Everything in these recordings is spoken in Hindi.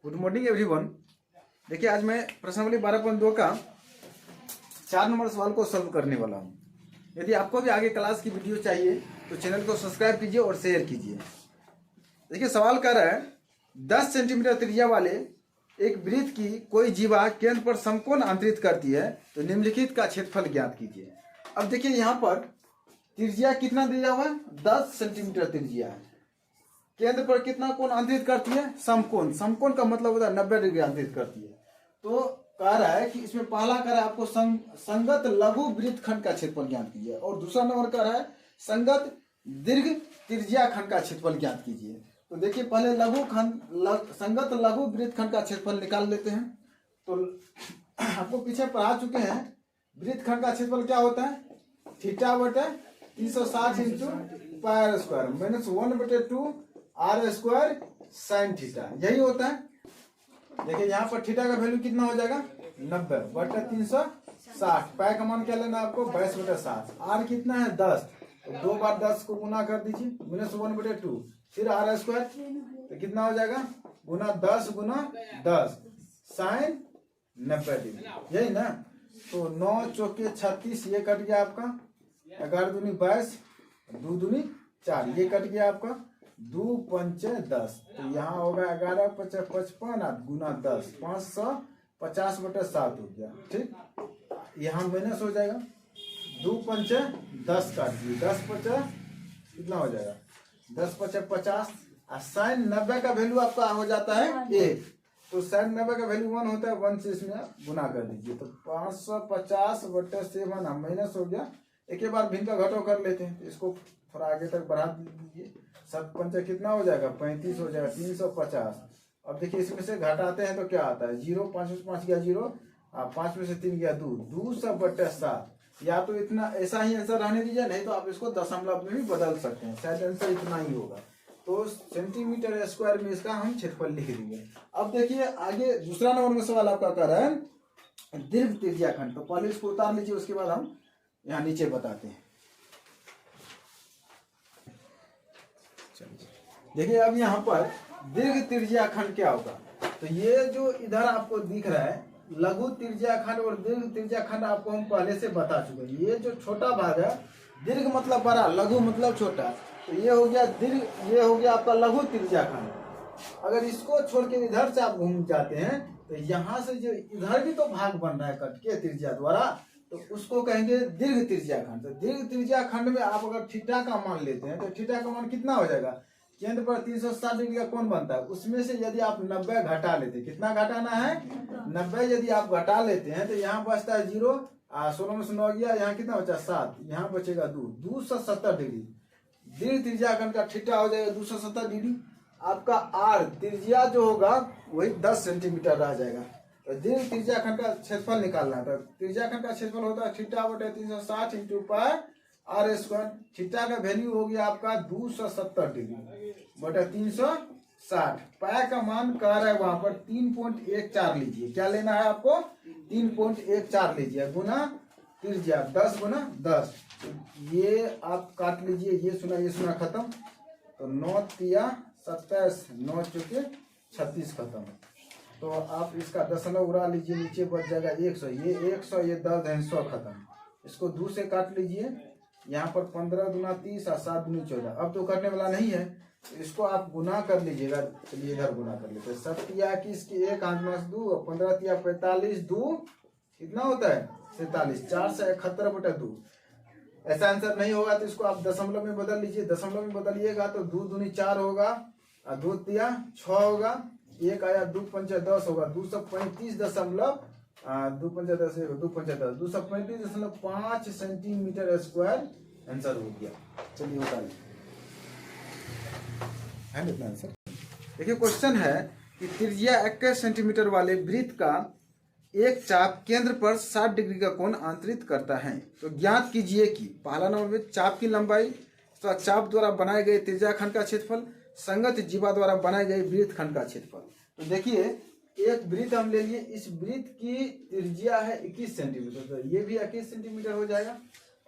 Good morning everyone. देखिए आज मैं प्रश्नावली 12.2 का 4 नंबर सवाल को सॉल्व करने वाला हूँ। यदि आपको भी आगे क्लास की वीडियो चाहिए तो चैनल को सब्सक्राइब कीजिए और शेयर कीजिए। देखिए सवाल कर रहा है 10 सेंटीमीटर त्रिज्या वाले एक वृत्त की कोई जीवा केंद्र पर समकोण अंतरित करती है तो निम्नलिखित का क्षेत्रफल ज्ञात कीजिए। अब देखिए यहाँ पर त्रिज्या कितना दिया हुआ है, 10 सेंटीमीटर त्रिज्या है। केंद्र पर कितना कोण अंतरित करती है, समकोण। समकोण का मतलब होता है 90 डिग्री अंतरित करती है। तो कह रहा है कि इसमें पहला कह रहा है आपको संगत लघु वृत्तखंड का क्षेत्रफल ज्ञात कीजिए, और दूसरा नंबर कह रहा है संगत दीर्घ त्रिज्या खंड का क्षेत्रफल ज्ञात कीजिए। तो देखिए पहले संगत लघु वृत्तखंड का क्षेत्रफल निकाल लेते हैं। तो आपको पीछे पढ़ा चुके हैं वृत्तखंड का क्षेत्रफल क्या होता है, थीटा बटे 360 into pi square minus 1/2 are square sine theta, यही होता है। देखिए यहाँ पर थीटा का वैल्यू कितना हो जाएगा 90 बटे 360। पाई का मान क्या लेना है आपको 22/60। आर कितना है 10, तो 2 बार 10 को गुना कर दीजिए माइनस 1/2 फिर आर स्क्वायर, तो कितना हो जाएगा गुना 10 गुना 10 साइन 90 डिग्री, यही ना। तो 9 चौके 36, ये कट गया आपका 11 दूनी 22, 2 दूनी 4, ये कट गया आपका 2 पंचे 10। तो यहाँ होगा 11 5 55 गुना 10 550/7 हो गया। ठीक, यहाँ माइनस हो जाएगा 2 पंचे 10 काट दिए 10 पंचे कितना हो जाएगा 10 पंचे 50, और साइन 90 का वैल्यू आपका हो जाता है 1। तो साइन 90 का वैल्यू 1 होता है, 1 से इसमें गुना कर दीजिए। तो 550/7 माइनस हो गया। एक बार भिन्न का घटो कर लेते हैं, तो इसको थोड़ा आगे तक बढ़ा दीजिए। 7 पंचे कितना हो जाएगा 35 हो जाएगा 350। अब देखिए इसमें से घटाते हैं तो क्या आता है 0, 5 में से 5 गया 0, 5 में से 3 गया 2, 200/7। या तो इतना ऐसा ही आंसर रहने दीजिए, नहीं तो आप इसको दशमलव में भी बदल सकते हैं, शायद आंसर इतना ही होगा। तो सेंटीमीटर स्क्वायर में इसका हम क्षेत्रफल लिख देंगे। अब देखिए आगे दूसरा नंबर में सवाल आपका कर रहा है दीर्घ त्रिज्या खंड। तो पहले इसको उतार लीजिए, उसके बाद हम यहाँ नीचे बताते हैं। देखिए अब यहाँ पर दीर्घ त्रिज्या खंड क्या होगा, तो ये जो इधर आपको दिख रहा है लघु त्रिज्या खंड और दीर्घ त्रिज्या खंड आपको हम पहले से बता चुके हैं। ये जो छोटा भाग है, दीर्घ मतलब बड़ा, लघु मतलब छोटा, तो ये हो गया दीर्घ, ये हो गया आपका लघु त्रिज्या खंड। अगर इसको छोड़ के इधर से आप घूम जाते हैं तो यहाँ से जो इधर भी तो भाग बन रहा है कट के त्रिज्या द्वारा, तो उसको कहेंगे दीर्घ त्रिज्या खंड। तो दीर्घ त्रिज्या खंड में आप अगर थीटा का मान लेते हैं तो थीटा का मान कितना हो जाएगा, केंद्र पर 360 डिग्री का कोण बनता है, उसमें से यदि आप 90 घटा लेते, कितना घटाना है 90, यदि आप घटा लेते हैं तो यहाँ बचता है 0, 16 में से 9 गया, यहाँ कितना बचा 7, यहाँ बचेगा 2, 270 डिग्री। दीर्घ त्रिज्या खंड का थीटा हो जाएगा 270 डिग्री। आपका आर त्रिज्या जो होगा वही 10 सेंटीमीटर रह जाएगा। तो दीर्घ त्रिज्या खंड का क्षेत्रफल निकालना है। तो त्रिज्या खंड का क्षेत्रफल होता है थीटा बटे 360 into pi R square. Theta का वैल्यू हो गया आपका 270 डिग्री बटे 360। पाई का मान कह रहा है वहां पर 3.14 लीजिए। क्या लेना है आपको 3.14 लीजिए, गुना त्रिज्या 10 गुना 10। ये आप काट लीजिए, ये सुना खत्म। तो 9 तिया 27, 9 चौके 36 खत्म। तो आप इसका दशमलव उड़ा लीजिए, नीचे बच जाएगा 100, ये 100, ये 10 है 100 खत्म। इसको 2 से काट लीजिए, यहाँ पर 15 दूना 30 और 7 दूनी 14। अब तो करने वाला नहीं है, तो इसको आप गुना कर लीजिएगा। चलिए इधर गुना कर लेते हैं। 7 तिया 21 की 1 5 माइनस 2 और 15 तिया 45, 2 कितना होता है 47, 471/2। ऐसा आंसर नहीं होगा तो इसको आप दशमलव में बदल लीजिए। दशमलव में बदलिएगा तो 2 दूनी 4 होगा और 2 तिया 6 होगा, 1 आया 2 पंचे 10 होगा 235.5 सेंटीमीटर स्क्वायर आंसर हो गया। चलिए बताइए है इतना आंसर। देखिए क्वेश्चन है कि त्रिज्या 21 सेंटीमीटर वाले वृत्त का एक चाप केंद्र पर 60 डिग्री का कोण अंतरित करता है, तो ज्ञात कीजिए कि पहला नंबर में चाप की लंबाई, तो चाप द्वारा बनाए गए त्रिज्या खंड का क्षेत्रफल, संगत जीवा द्वारा बनाए गए वृत्त खंड का क्षेत्रफल। तो देखिए एक वृत्त हम ले लिए, इस वृत्त की त्रिज्या है 21 सेंटीमीटर, तो ये भी 21 सेंटीमीटर हो जाएगा।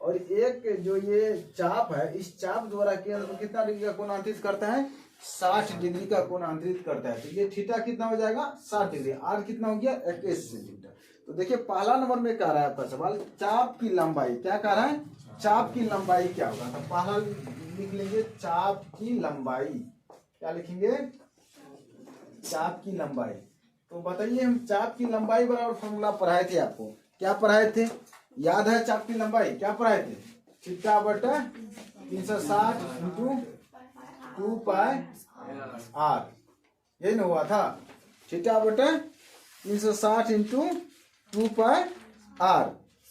और एक जो ये चाप है, इस चाप द्वारा केंद्र को कितना डिग्री का कोण अंतरित करता है 60 डिग्री का कोण अंतरित करता है। तो ये थीटा कितना हो जाएगा 60 डिग्री। आर कितना हो गया 21 सेंटीमीटर। तो देखिए पहला नंबर में कह रहा है आपका सवाल चाप की लंबाई, क्या कह रहा है, चाप की लंबाई क्या होगा। तो पहला लिख लेंगे चाप की लंबाई, क्या लिखेंगे, चाप की लंबाई। तो बताइए हम चाप की लंबाई बराबर फॉर्मूला पढ़ाए थे आपको, क्या पढ़ाए थे, याद है चाप की लंबाई क्या पढ़ाए थे, थीटा बटा 360 इंटू 2 पाई आर, यही ना हुआ था, थीटा बटा 360 इंटू 2 पाई आर।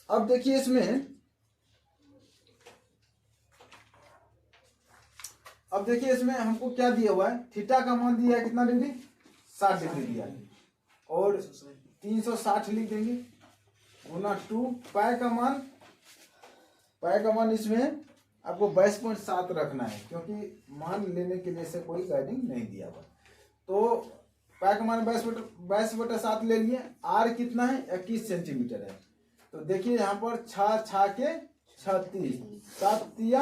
अब देखिए इसमें, अब देखिए इसमें हमको क्या दिया हुआ है, थीटा का मान दिया है कितना डिग्री 60 डिग्री दिया है, और 360 लिख देंगे गुना 2 पाई का मान, पाई का मान इसमें आपको 22.7 रखना है क्योंकि मान लेने के लिए से कोई गाइडिंग नहीं दिया हुआ। तो पाई का मान 22/7 ले लिए। आर कितना है 21 सेंटीमीटर है। तो देखिए यहाँ पर 6 के 36, 7 तिया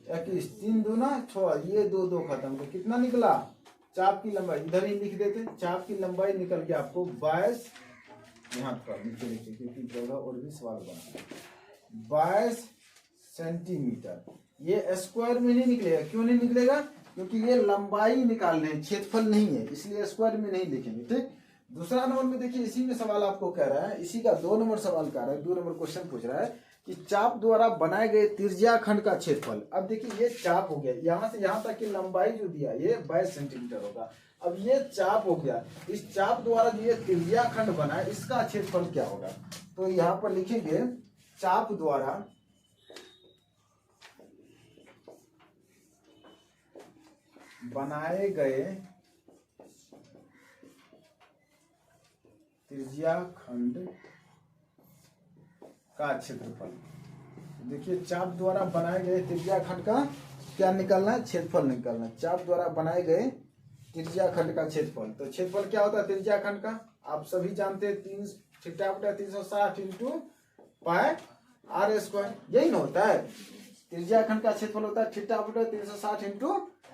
21, 3 दूना 6, ये 2 2 खत्म, तो कितना निकला, चाप की लंबाई इधर ही लिख देते, चाप की लंबाई निकल के आपको 22, यहाँ पर नीचे लिखिए क्योंकि जगह और भी सवाल बना, 22 सेंटीमीटर। ये स्क्वायर में नहीं निकलेगा, क्यों नहीं निकलेगा, क्योंकि ये लंबाई निकाल रहे हैं, क्षेत्रफल नहीं है, इसलिए स्क्वायर में नहीं लिखेंगे। ठीक, दूसरा नंबर में देखिए इसी में सवाल आपको कह रहा है, इसी का 2 नंबर सवाल कह रहा है, 2 नंबर क्वेश्चन पूछ रहा है कि चाप द्वारा बनाए गए त्रिज्या खंड का क्षेत्रफल। अब देखिए ये चाप हो गया, यहाँ से यहाँ तक की लंबाई जो दिया ये 22 सेंटीमीटर होगा। अब ये चाप हो गया, इस चाप द्वारा जो ये त्रिज्या खंड बना है इसका क्षेत्रफल क्या होगा। तो यहाँ पर लिखेंगे चाप द्वारा बनाए गए त्रिज्या खंड का क्षेत्रफल। देखिए चाप द्वारा बनाए गए त्रिज्या खंड का क्या निकालना है, क्षेत्रफल निकालना है। चाप द्वारा बनाए गए त्रिज्या खंड का क्षेत्रफल, तो क्षेत्रफल क्या होता है त्रिज्या खंड का, आप सभी जानते हैं, 3 थीटा बटा 360 इंटू पाई आर स्क्वायर, यही ना होता है, त्रिज्या खंड का क्षेत्रफल होता है थीटा बटा 360 इंटू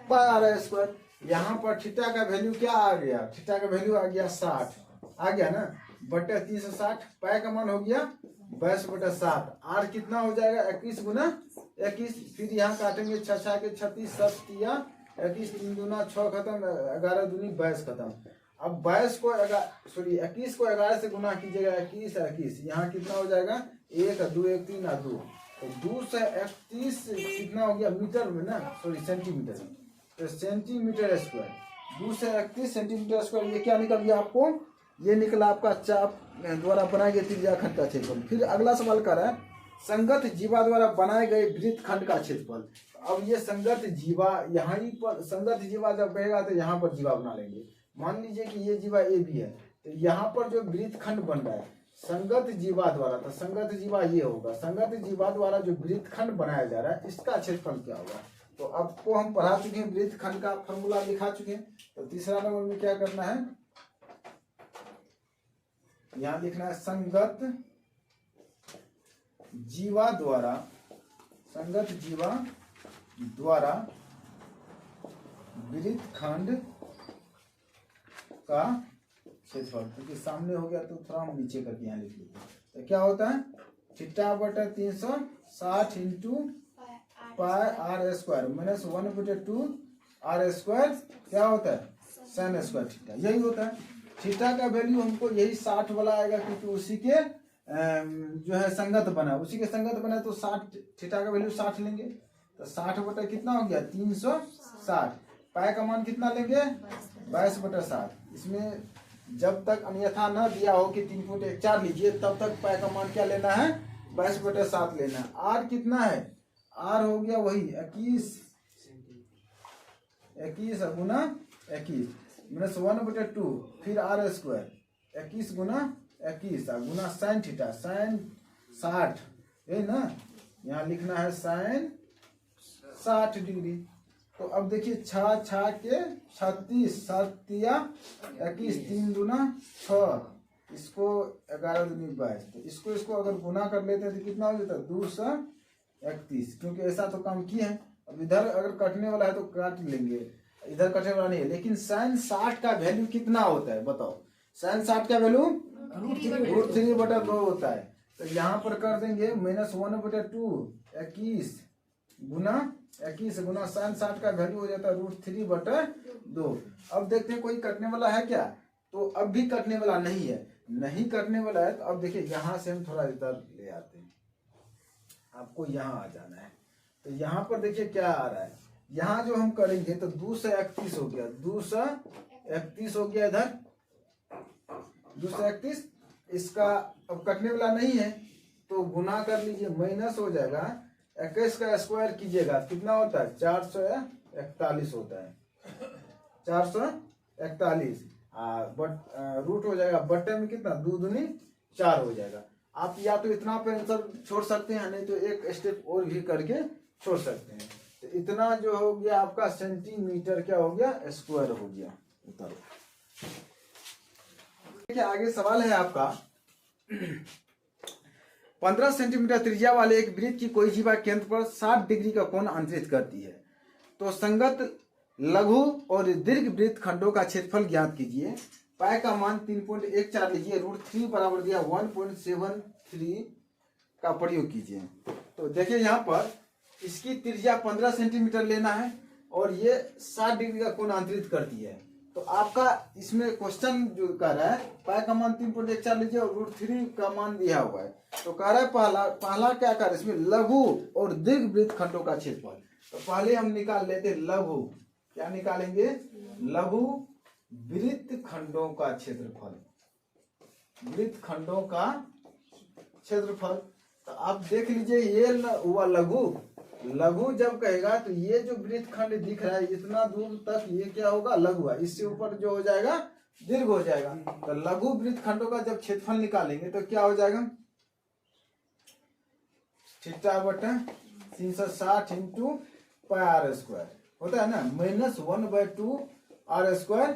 पाई आर स्क्वायर। यहाँ पर थीटा का वैल्यू क्या आ गया, थीटा का वैल्यू आ गया 60, आ गया ना, बटे 360, पाई का मान हो गया 22/7, आर कितना हो जाएगा 21 गुना 21, फिर यहाँ काटेंगे 6 के 36, 7 या 21, 3 दूना 6 खत्म, 11 दूनी 22 खत्म। अब 22 को 21 को 11 से गुना कीजिएगा, 21 21, यहाँ कितना हो जाएगा 1 2 1 3 2, तो 2 से 31 कितना हो गया मीटर में ना, सेंटीमीटर में, तो सेंटीमीटर स्क्वायर, 2 से 31 सेंटीमीटर स्क्वायर, ये क्या निकल गया आपको, ये निकला आपका चाप द्वारा बनाए गए त्रिज्या खंड का क्षेत्रफल। फिर अगला सवाल कर रहा है संगत जीवा द्वारा बनाए गए वृत्त खंड का क्षेत्रफल। अब ये संगत जीवा, यहाँ पर संगत जीवा जब बहेगा तो यहाँ पर जीवा बना लेंगे, मान लीजिए कि ये जीवा ए भी है, तो यहाँ पर जो वृत्त खंड बन रहा है संगत जीवा द्वारा, तो संगत जीवा ये होगा, संगत जीवा द्वारा जो वृत्त खंड बनाया जा रहा है इसका क्षेत्रफल क्या होगा। तो आपको हम पढ़ा चुके हैं, वृत्त खंड का फॉर्मूला लिखा चुके हैं। तो तीसरा नंबर में क्या करना है, यहां लिखना है संगत जीवा द्वारा, संगत जीवा द्वारा वृत्त खंड का क्षेत्रफल, क्योंकि सामने हो गया तो थोड़ा हम नीचे करके यहाँ लिख लेते हैं। तो क्या होता है थीटा बटा 360 into pi R square minus 1/2 are square, क्या होता है साइन स्क्वायर थीटा, यही होता है। थीटा का वैल्यू हमको यही 60 वाला आएगा क्योंकि उसी के जो है संगत बना, उसी के संगत बना, तो 60 थीटा का वैल्यू 60 लेंगे, तो 60 बटा कितना हो गया 360, पाई का मान कितना लेंगे 22/7। इसमें जब तक अन्यथा न दिया हो कि 3.14 लीजिए तब तक पाई का मान क्या लेना है 22/7 लेना है। आर कितना है, आर हो गया वही 21 गुना 21 माइनस 1/2, फिर आर स्क्वायर 21 गुना 21 गुना साइन थीटा, साइन 60, यही ना, यहाँ लिखना है साइन 60 डिग्री। तो अब देखिए 6 के 36, 7 या 21, 3 दूना 6, इसको 11 दूनी 22, तो इसको अगर गुना कर लेते हैं तो कितना हो जाता है 231, क्योंकि ऐसा तो काम किए हैं। अब इधर अगर कटने वाला है तो काट लेंगे, इधर कटने वाला नहीं है। लेकिन sin 60 का वैल्यू कितना होता है बताओ? sin 60 का वैल्यू √3/2 होता है। तो यहाँ पर कर देंगे -1/2 21 गुना 21 गुना sin 60 का वैल्यू हो जाता है √3/2। अब देखते हैं कोई कटने वाला है क्या? तो अब भी कटने वाला नहीं है, नहीं कटने वाला है। तो अब देखिए यहाँ से हम थोड़ा इधर ले आते हैं, आपको यहाँ आ जाना है। तो यहाँ पर देखिए क्या आ रहा है, यहाँ जो हम करेंगे तो 231 हो गया, 231 हो गया इधर 231। इसका अब कटने वाला नहीं है तो गुना कर लीजिए, माइनस हो जाएगा 21 का स्क्वायर कीजिएगा कितना होता है 441 होता है 441। बट रूट हो जाएगा बट्टे में कितना 2 दूनी 4 हो जाएगा। आप या तो इतना पे आंसर छोड़ सकते हैं, नहीं तो एक स्टेप और भी करके छोड़ सकते हैं। तो इतना जो हो गया आपका सेंटीमीटर क्या हो गया स्क्वायर हो गया। उतारो देखिए आगे सवाल है आपका 15 सेंटीमीटर त्रिज्या वाले एक वृत्त की कोई जीवा केंद्र पर 60 डिग्री का कोण अंतरित करती है। तो संगत लघु और दीर्घ वृत्त खंडों का क्षेत्रफल ज्ञात कीजिए। पाई का मान 3.14 लीजिए, √3 बराबर दिया 1.73 का प्रयोग कीजिए। तो देखिए यहाँ पर इसकी त्रिज्या 15 सेंटीमीटर लेना है और ये 60 डिग्री का कोण अंतरित करती है। तो आपका इसमें क्वेश्चन जो कर रहा है पाई का मान 3.14 लीजिए और √3 का मान दिया हुआ है। तो कह रहा है पहला क्या कर इसमें लघु और दीर्घ वृत्त खंडों का क्षेत्रफल। तो पहले हम निकाल लेते हैं लघु, क्या निकालेंगे लघु वृत्त खंडों का क्षेत्रफल, वृत्त खंडों का क्षेत्रफल। तो आप देख लीजिए ये हुआ लघु, लघु जब कहेगा तो ये जो वृत्त खंड दिख रहा है इतना दूर तक ये क्या होगा लघु है, इससे ऊपर जो हो जाएगा दीर्घ हो जाएगा। तो लघु वृत्त खंडों का जब क्षेत्रफल निकालेंगे तो क्या हो जाएगा θ/360 इंटू πr² होता है ना, -1/2 r²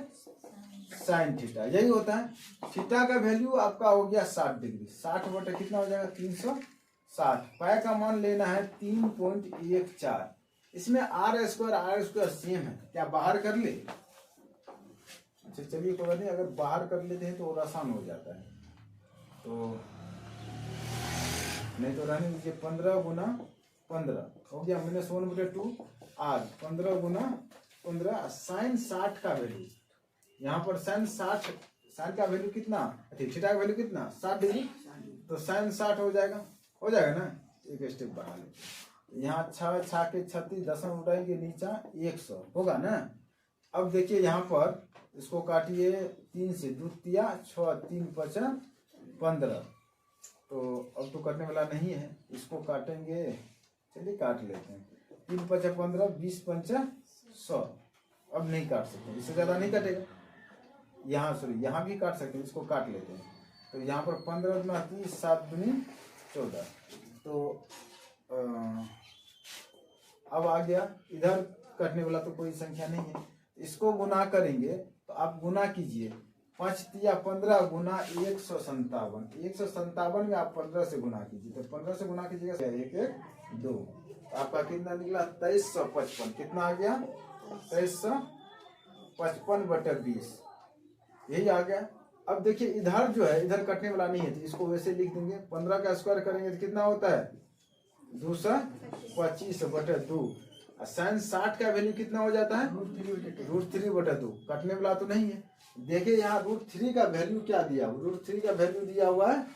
sin थीटा, यही होता है। थीटा का वैल्यू आपका हो गया 60 डिग्री, 60 बटे कितना हो जाएगा 360। पाई का मान लेना है 3.14। इसमें r² सेम है, क्या बाहर कर ले? अच्छा चलिए कोई नहीं, अगर बाहर कर लेते हैं तो और आसान हो जाता है। तो नहीं तो रहने दीजिए 15 गुना 15 हो गया -1/2 r, 15 गुना 15 sin 60 का वैल्यू यहाँ पर sin का वैल्यू कितना, थीटा का वैल्यू कितना 60 डिग्री। तो sin 60 हो जाएगा ना। एक स्टेप बढ़ा लेते यहाँ 6 के 36 दशमलव उठाएंगे नीचा 100 होगा ना। अब देखिए यहाँ पर इसको काटिए 3 से 2 तिया 6 3 5 15। तो अब तो कटने वाला नहीं है, इसको काटेंगे, चलिए काट लेते हैं 3 5 15 20 5 100। अब नहीं काट सकते, इससे ज़्यादा नहीं कटेगा। यहाँ भी काट सकते हैं, इसको काट लेते हैं। तो यहाँ पर 15 गुना 30 7 दूनी 14। तो अब आ गया, इधर कटने वाला तो कोई संख्या नहीं है, इसको गुना करेंगे। तो आप गुना कीजिए 5 तिया 15 गुना 157, 157 में आप 15 से गुना कीजिए। तो 15 से गुना कीजिएगा 1 1 2, आपका कितना निकला 2355। कितना आ गया 2355/20, यही आ गया। अब देखिए इधर जो है इधर कटने वाला नहीं है तो इसको वैसे लिख देंगे। 15 का स्क्वायर करेंगे तो कितना होता है 225/2। sin 60 का वैल्यू कितना हो जाता है √3/2। कटने वाला तो नहीं है। देखिए यहाँ √3 का वैल्यू क्या दिया, √3 का वैल्यू दिया हुआ है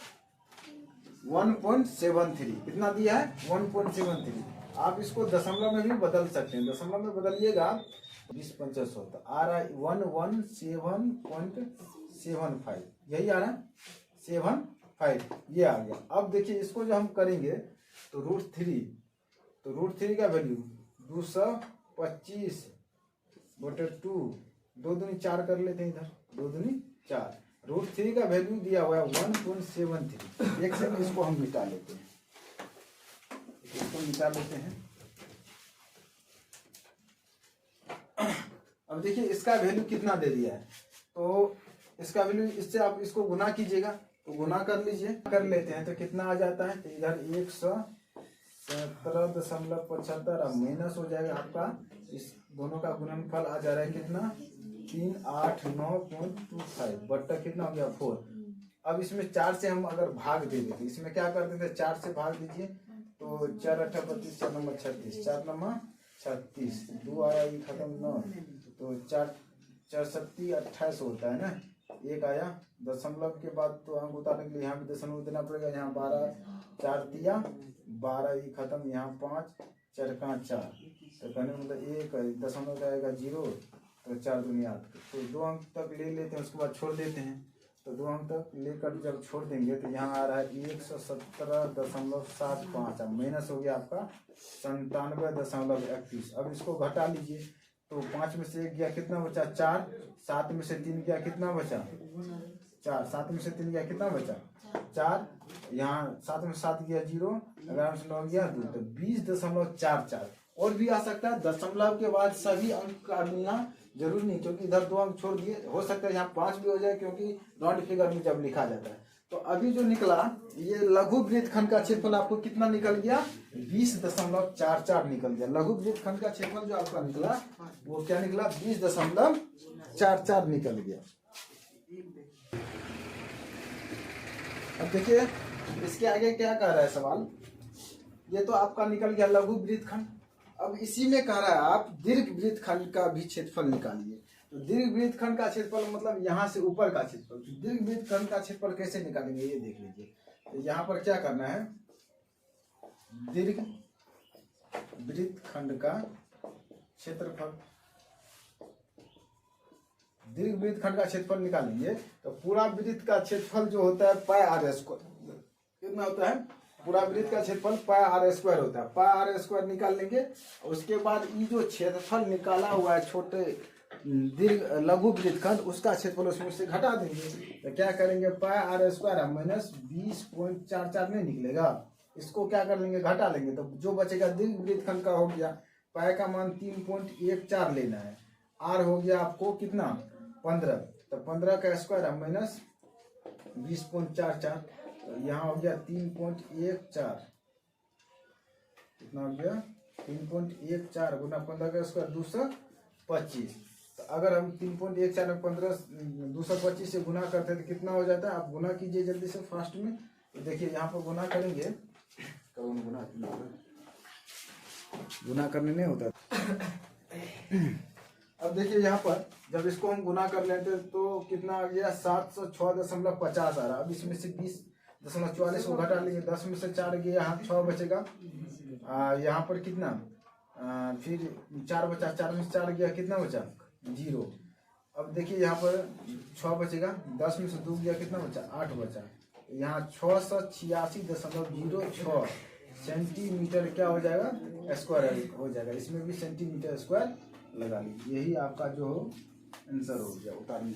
1.73। कितना दिया है 1.73। आप इसको दशमलव में भी बदल सकते हैं, दशमलव में बदलिएगा 20 5 100 तो आ रहा है 117.75, यही आ रहा है 75, ये आ गया। अब देखिए इसको जो हम करेंगे तो √3 का वैल्यू 225/2, 2 दूनी 4 कर लेते हैं, इधर 2 दूनी 4। √3 का वैल्यू दिया हुआ है 1.73। एक सेकंड इसको हम मिटा लेते हैं, अब देखिए इसका वैल्यू कितना दे दिया है। तो इसका वैल्यू इससे आप इसको गुना कीजिएगा, तो गुना कर लीजिए, कर लेते हैं तो कितना आ जाता है। तो इधर 117.75 माइनस हो जाएगा आपका इस दोनों का गुणनफल आ जा रहा है कितना 389.25 बट्टा कितना हो गया 4। अब इसमें 4 से हम अगर भाग दे देते, इसमें क्या कर देते 4 से भाग दीजिए तो 4 8 32 4 नंबर 36 4 नंबर 36 2 आया ये खत्म 9 तो 4 4 सत्ती 28 होता है ना। एक आया दशमलव के बाद तो अंक उतारने के लिए यहाँ भी दशमलव देना पड़ेगा। यहाँ 12 4 तिया 12 ये खत्म, यहाँ 5 4 का 4 तो कहने मतलब एक दशमलव आएगा 0 तो 4 दूनी 8 तो 2 अंक तक ले लेते हैं, उसके बाद छोड़ देते हैं। तो 2 अंक तक लेकर जब छोड़ देंगे तो यहाँ आ रहा है 117.75 माइनस हो गया आपका 97.31। अब इसको घटा लीजिए तो 5 में से 1 गया कितना बचा 4, 7 में से 3 गया कितना बचा 4, 7 में से 3 गया कितना बचा 4, यहाँ 7 में 7 गया 0, 11 में से 9 गया 2 तो 20.44। और भी आ सकता है दशमलव के बाद सभी अंक का मिलना जरूरी नहीं, क्योंकि इधर 2 अंक छोड़ दिए, हो सकता है यहाँ 5 भी हो जाए क्योंकि राउंड फिगर में जब लिखा जाता है। तो अभी जो निकला ये लघु वृत्तखंड का क्षेत्रफल आपको कितना निकल गया 20.44 निकल गया। लघु वृत्तखंड का क्षेत्रफल जो आपका निकला वो क्या निकला 20.44 निकल गया। अब देखिए इसके आगे क्या कह रहा है सवाल, ये तो आपका निकल गया लघु वृत्तखंड। अब इसी में कह रहा है आप दीर्घ वृत्तखंड का भी क्षेत्रफल निकालिए। तो दीर्घ वृत्तखंड का क्षेत्रफल मतलब यहाँ से ऊपर का क्षेत्रफल। तो दीर्घ वृत्तखंड का क्षेत्रफल कैसे निकालेंगे ये देख लीजिए। तो यहाँ पर क्या करना है, दीर्घ वृत्तखंड का क्षेत्रफल, दीर्घ वृत्तखंड का क्षेत्रफल निकालेंगे तो पूरा वृत्त का क्षेत्रफल जो होता है पाई आर स्क्वायर कितना होता है, पूरा वृत्त का क्षेत्रफल पाई आर स्क्वायर होता है। पाई आर स्क्वायर निकाल लेंगे, उसके बाद ये जो क्षेत्रफल निकाला हुआ है छोटे दीर्घ लघु वृत्तखंड उसका क्षेत्रफल उसमें से घटा देंगे। तो क्या करेंगे पाई आर स्क्वायर माइनस 20.44 नहीं निकलेगा, इसको क्या कर लेंगे घटा लेंगे तो जो बचेगा दीर्घ वृत्तखंड का हो गया पाई का मान 3.14 लेना है, आर हो गया आपको कितना 15 तो 15 का स्क्वायर माइनस 20.44 तो यहाँ हो गया 3.14 कितना हो गया 3.14 गुना 15 का स्क्वायर 225। तो अगर हम 3.14 में 15 225 से गुना करते हैं तो कितना हो जाता है, आप गुना कीजिए जल्दी से फास्ट में। तो देखिए यहाँ पर गुना करेंगे, कौन गुना करने नहीं होता। अब देखिए यहाँ पर जब इसको हम गुना कर लेते हैं तो कितना आ गया 706.50 आ रहा। अब इसमें से 20.44 को घटा लेंगे, 10 में से 4 गया यहाँ 6 बचेगा, यहाँ पर कितना फिर 4 बचा, 4 में से 4 गया कितना बचा 0। अब देखिए यहाँ पर 6 बचेगा, 10 में से 2 गया कितना बचा 8 बचा, यहाँ 686.06 सेंटीमीटर क्या हो जाएगा स्क्वायर हो जाएगा, इसमें भी सेंटीमीटर स्क्वायर लगा लीजिए। यही आपका जो आंसर हो गया उतारने।